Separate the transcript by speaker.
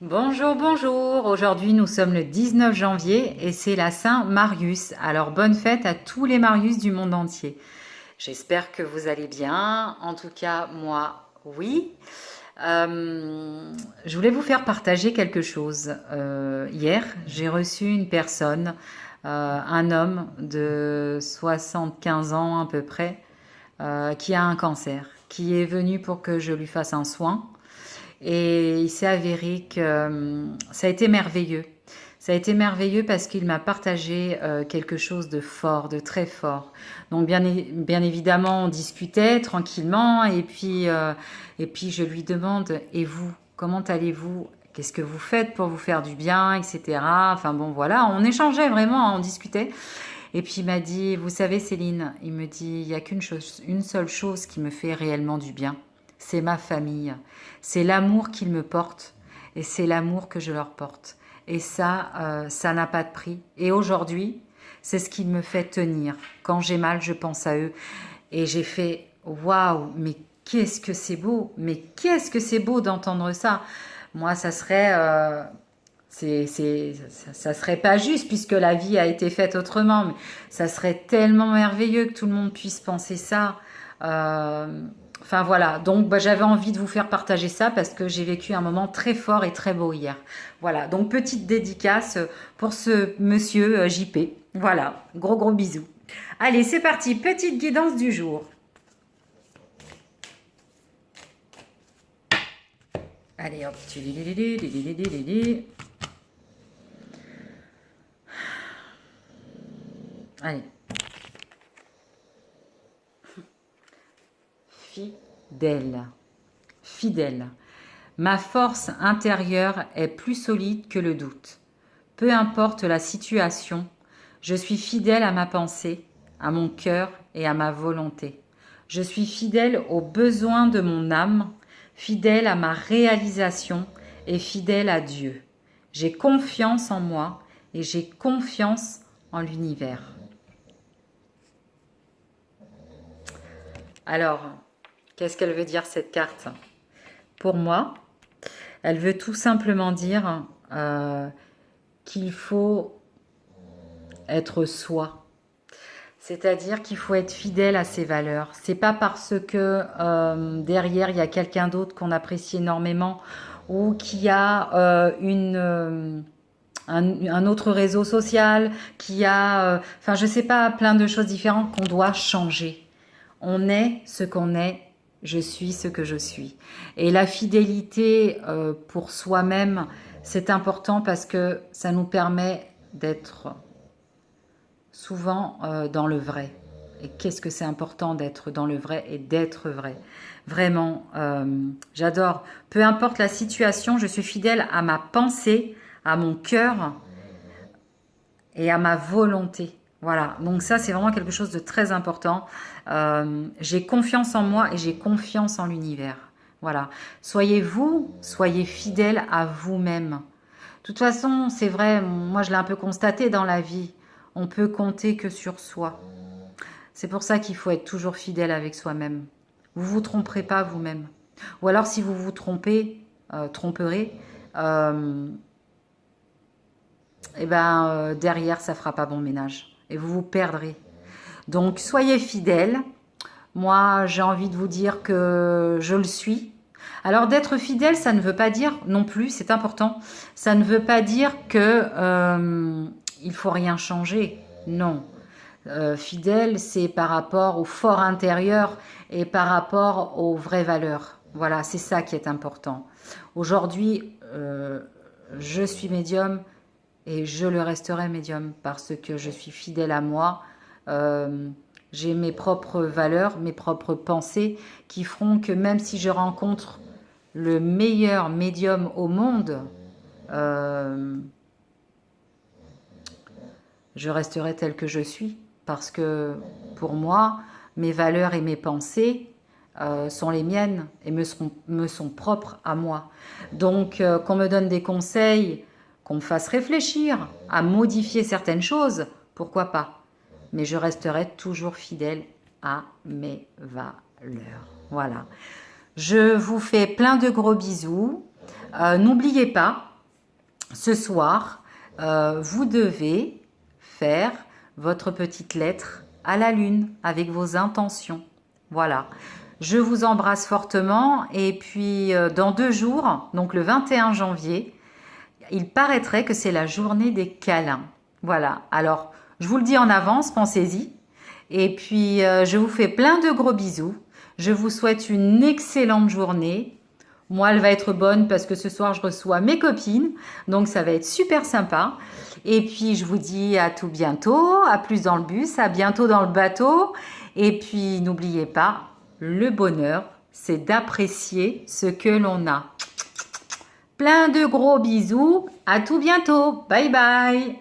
Speaker 1: Bonjour, bonjour. Aujourd'hui, nous sommes le 19 janvier et c'est la Saint Marius. Alors, bonne fête à tous les Marius du monde entier. J'espère que vous allez bien. En tout cas, moi, oui. Je voulais vous faire partager quelque chose. Hier, j'ai reçu une personne, un homme de 75 ans à peu près, qui a un cancer, qui est venu pour que je lui fasse un soin. Et il s'est avéré que ça a été merveilleux. Ça a été merveilleux parce qu'il m'a partagé quelque chose de fort, de très fort. Donc bien évidemment, on discutait tranquillement et puis je lui demande, et vous, comment allez-vous? Qu'est-ce que vous faites pour vous faire du bien, etc. Enfin bon, voilà, on échangeait vraiment, on discutait. Et puis il m'a dit, vous savez Céline, il me dit, il n'y a qu'une chose, une seule chose qui me fait réellement du bien, c'est ma famille. C'est l'amour qu'ils me portent et c'est l'amour que je leur porte. Et ça n'a pas de prix. Et aujourd'hui, c'est ce qui me fait tenir. Quand j'ai mal, je pense à eux. Et j'ai fait, waouh, mais qu'est-ce que c'est beau, mais qu'est-ce que c'est beau d'entendre ça. Moi, ça serait ça serait pas juste puisque la vie a été faite autrement, mais ça serait tellement merveilleux que tout le monde puisse penser ça. Enfin voilà, donc bah, j'avais envie de vous faire partager ça parce que j'ai vécu un moment très fort et très beau hier. Voilà, donc petite dédicace pour ce monsieur JP. Voilà, gros gros bisous. Allez, c'est parti, petite guidance du jour. Allez hop, allez, fidèle, fidèle. Ma force intérieure est plus solide que le doute. Peu importe la situation, je suis fidèle à ma pensée, à mon cœur et à ma volonté. Je suis fidèle aux besoins de mon âme, fidèle à ma réalisation et fidèle à Dieu. J'ai confiance en moi et j'ai confiance en l'univers. Alors, qu'est-ce qu'elle veut dire cette carte? Pour moi, elle veut tout simplement dire qu'il faut être soi. C'est-à-dire qu'il faut être fidèle à ses valeurs. C'est pas parce que derrière il y a quelqu'un d'autre qu'on apprécie énormément ou qui a un autre réseau social, qui a, enfin je sais pas, plein de choses différentes qu'on doit changer. On est ce qu'on est, je suis ce que je suis. Et la fidélité pour soi-même, c'est important parce que ça nous permet d'être souvent dans le vrai. Et qu'est-ce que c'est important d'être dans le vrai et d'être vrai. Vraiment, j'adore. Peu importe la situation, je suis fidèle à ma pensée, à mon cœur et à ma volonté. Voilà, donc ça c'est vraiment quelque chose de très important. J'ai confiance en moi et j'ai confiance en l'univers. Voilà, soyez vous, soyez fidèle à vous-même. De toute façon, c'est vrai, moi je l'ai un peu constaté dans la vie, on peut compter que sur soi. C'est pour ça qu'il faut être toujours fidèle avec soi-même. Vous vous tromperez pas vous-même. Ou alors si vous vous trompez, tromperez, et ben derrière ça fera pas bon ménage et vous vous perdrez. Donc soyez fidèles. Moi j'ai envie de vous dire que je le suis. Alors d'être fidèle, ça ne veut pas dire non plus, c'est important. Ça ne veut pas dire que il faut rien changer. Non. Fidèle, c'est par rapport au fort intérieur et par rapport aux vraies valeurs. Voilà, c'est ça qui est important. Aujourd'hui, je suis médium et je le resterai médium parce que je suis fidèle à moi. J'ai mes propres valeurs, mes propres pensées qui feront que même si je rencontre le meilleur médium au monde, je resterai tel que je suis parce que pour moi, mes valeurs et mes pensées sont les miennes et me sont propres à moi. Donc, qu'on me donne des conseils, qu'on me fasse réfléchir à modifier certaines choses, pourquoi pas? Mais je resterai toujours fidèle à mes valeurs. Voilà. Je vous fais plein de gros bisous. N'oubliez pas, ce soir, vous devez faire votre petite lettre à la lune avec vos intentions. Voilà. Je vous embrasse fortement et puis dans 2 jours, donc le 21 janvier, il paraîtrait que c'est la journée des câlins. Voilà. Alors, je vous le dis en avance, pensez-y. Et puis, je vous fais plein de gros bisous. Je vous souhaite une excellente journée. Moi, elle va être bonne parce que ce soir, je reçois mes copines. Donc, ça va être super sympa. Et puis, je vous dis à tout bientôt. À plus dans le bus. À bientôt dans le bateau. Et puis, n'oubliez pas, le bonheur, c'est d'apprécier ce que l'on a. Plein de gros bisous. À tout bientôt. Bye bye.